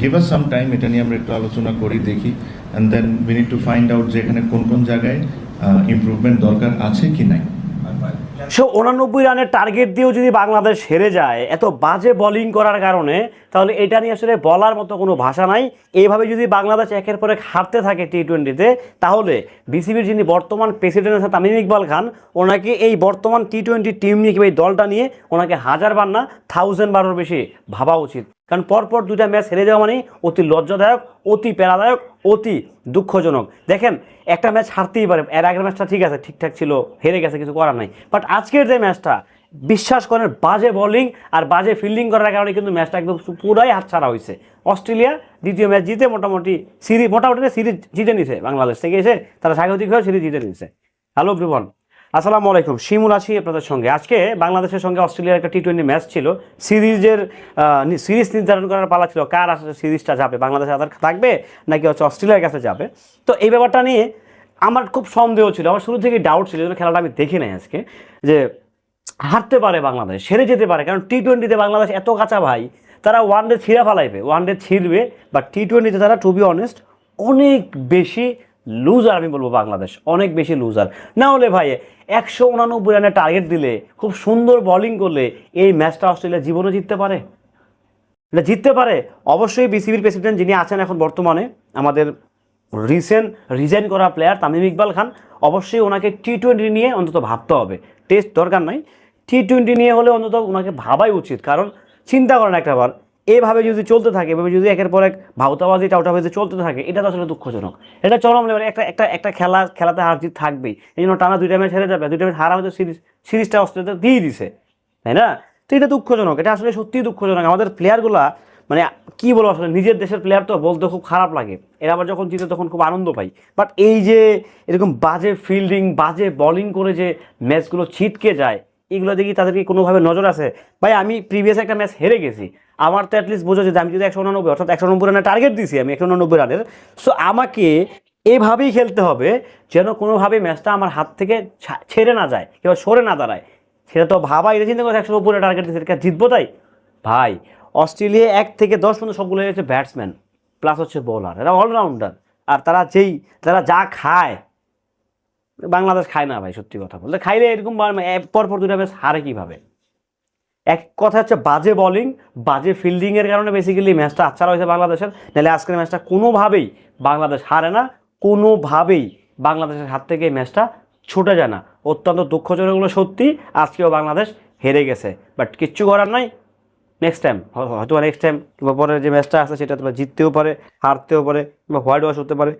Give us some time, এটা নিয়ে আমরা একটু আলোচনা করি, দেখি, and then we need to find out যে এখানে কোন কোন জায়গায় ইমপ্রুভমেন্ট দরকার আছে কি নাই। 189 রানের টার্গেট দিয়েও যদি বাংলাদেশ হেরে যায় এত বাজে বোলিং করার কারণে, তাহলে এটা নিয়ে আসলে বলার মতো কোনো ভাষা নাই। এইভাবে যদি বাংলাদেশ একের পর এক হারতে থাকে টি-20-তে, তাহলে বিসিবির যিনি বর্তমান প্রেসিডেন্ট আছে তামিম ইকবাল খান, ওনাকে এই বর্তমান টি-20 টিম নিয়ে কিংবা এই দলটা নিয়ে ওনাকে 1000 বার না 1000 বারের বেশি ভাবা উচিত। কারণ পরপর দুইটা ম্যাচ হেরে যাওয়া মানে অতি লজ্জাদায়ক, অতি প্যারাদায়ক, অতি দুঃখজনক। দেখেন, একটা ম্যাচ হারতেই পারে, এর আগের ম্যাচটা ঠিক আছে, ঠিকঠাক ছিল, হেরে গেছে, কিছু করার নাই। বাট আজকের যে ম্যাচটা, বিশ্বাস করেন বাজে বোলিং আর বাজে ফিল্ডিং করার কারণে কিন্তু ম্যাচটা একদম পুরাই হাতছাড়া হয়েছে। অস্ট্রেলিয়া দ্বিতীয় ম্যাচ জিতে মোটামুটি সিরিজ জিতে নিছে, বাংলাদেশ থেকে এসে তারা স্বাগতিক হয়ে সিরিজ জিতে নিছে। হ্যালো এভরিওয়ান, আসসালামু আলাইকুম, শিমুল আছি আপনাদের সঙ্গে। আজকে বাংলাদেশের সঙ্গে অস্ট্রেলিয়ার একটা টি-20 ম্যাচ ছিল, সিরিজ নির্ধারণ করার পালা ছিল, কার আসলে সিরিজটা যাবে, বাংলাদেশে আদার থাকবে নাকি হচ্ছে অস্ট্রেলিয়ার কাছে যাবে। তো এই ব্যাপারটা নিয়ে আমার খুব সন্দেহ ছিল, আমার শুরু থেকে ডাউট ছিল, খেলাটা আমি দেখি নাই আজকে, যে হারতে পারে বাংলাদেশ, সেরে যেতে পারে। কারণ টি-20তে বাংলাদেশ এত কাঁচা ভাই, তারা ওয়ান ডে ছিঁড়া ফেলাইবে, ওয়ান ডে ছিঁড়বে, বাট টি-20তে তারা টু বি অনেস্ট অনেক বেশি লুজার। আমি বলবো বাংলাদেশ অনেক বেশি লুজার। না হলে ভাই 189 রানের টার্গেট দিলে, খুব সুন্দর বোলিং করলে এই ম্যাচটা অস্ট্রেলিয়া জীবনে জিততে পারে, এটা জিততে পারে। অবশ্যই বিসিবির প্রেসিডেন্ট যিনি আছেন এখন বর্তমানে, আমাদের রিজাইন করা প্লেয়ার তামিম ইকবাল খান, অবশ্যই ওনাকে টি-20 নিয়ে অন্তত ভাবতে হবে। টেস্ট দরকার নাই, টি-20 নিয়ে হলে অন্তত ওনাকে ভাবাই উচিত। কারণ চিন্তা করেন একটা বার, এভাবে যদি চলতে থাকে, এভাবে যদি একের পর এক ভাউতাবাজি টাউটাবাজি চলতে থাকে, এটা তো আসলে দুঃখজনক। এটা চরম লেভেলে একটা খেলাতে হার জিত থাকবেই। এই জন্য টানা দুইটা ম্যাচ হেরে যাবে, দুইটা ম্যাচ হারা হয়তো সিরিজটা অস্ট্রেলিয়াতে দিয়ে দিছে, তাই না? তো এটা দুঃখজনক, এটা আসলে সত্যিই দুঃখজনক। আমাদের প্লেয়ারগুলা মানে কি বলবো, আসলে নিজের দেশের প্লেয়ার তো বলতে খুব খারাপ লাগে, এরা আবার যখন জিতে তখন খুব আনন্দ পাই। বাট এই যে এরকম বাজে ফিল্ডিং, বাজে বোলিং করে যে ম্যাচগুলো ছিটকে যায়, এগুলো দেখি তাদেরকে কোনোভাবে নজর আছে? ভাই আমি প্রিভিয়াস একটা ম্যাচ হেরে গেছি, আমার তো অ্যাটলিস্ট বোঝা যেত, আমি যদি 189 অর্থাৎ 190 রানের টার্গেট দিয়েছি, আমি 189 রানের, সো আমাকে এভাবেই খেলতে হবে যেন কোনোভাবে ম্যাচটা আমার হাত থেকে ছেড়ে না যায়, কিংবা সরে না দাঁড়ায়। সেটা তো ভাবাই এটা চিন্তা করে 190 টার্গেট দিয়েছে, এটা জিতবো তাই? ভাই অস্ট্রেলিয়া 1 থেকে 10 পর্যন্ত সবগুলো হচ্ছে ব্যাটসম্যান প্লাস হচ্ছে বোলার, এরা অলরাউন্ডার। আর তারা যা খায় বাংলাদেশ খায় না ভাই, সত্যি কথা বলতে। খাইলে এরকম পরপর দুটা ম্যাচ হারে কীভাবে? এক কথা হচ্ছে বাজে বোলিং, বাজে ফিল্ডিংয়ের কারণে বেসিক্যালি ম্যাচটা আচ্ছা হয়েছে বাংলাদেশের। নাহলে আজকের ম্যাচটা কোনোভাবেই বাংলাদেশ হারে না, কোনোভাবেই বাংলাদেশের হাত থেকে এই ম্যাচটা ছুটে যায় না। অত্যন্ত দুঃখজনক হলো সত্যি, আজকেও বাংলাদেশ হেরে গেছে, বাট কিচ্ছু করার নাই। নেক্সট টাইম হয়তো নেক্সট টাইম কিংবা পরের যে ম্যাচটা আছে সেটা তোমরা জিততেও পারে, হারতেও পারে, কিংবা হোয়াইট ওয়াশ হতে পারে,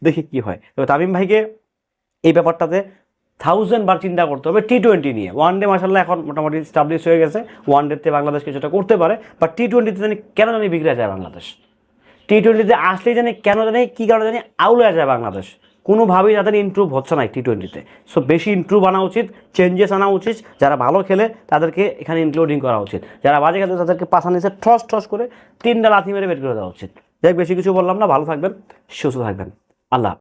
দেখি কি হয়। তবে তামিম ভাইকে এই ব্যাপারটাতে 1000 বার চিন্তা করতে হবে। টি-20 নিয়ে ওয়ান ডে মাসাল্লাহ এখন মোটামুটি স্টাবলিশ হয়ে গেছে, ওয়ান ডেতে বাংলাদেশ কিছুটা করতে পারে, বাট টি-20তে কেন জানি বিগড়ে যায় বাংলাদেশ। টি-20তে আসলেই কেন জানি কী কারণে জানি আউলে যায় বাংলাদেশ, কোনোভাবেই তাদের ইমপ্রুভ হচ্ছে না টি-20তে। সো বেশি ইমপ্রুভ আনা উচিত, চেঞ্জেস আনা উচিত। যারা ভালো খেলে তাদেরকে এখানে ইনক্লুডিং করা উচিত, যারা বাজে খেলে তাদেরকে পাশা নিচে ঠস করে 3টা লাথি মেরে বের করে দেওয়া উচিত। যাই বেশি কিছু বললাম না, ভালো থাকবেন, সুস্থ থাকবেন, আল্লাহ।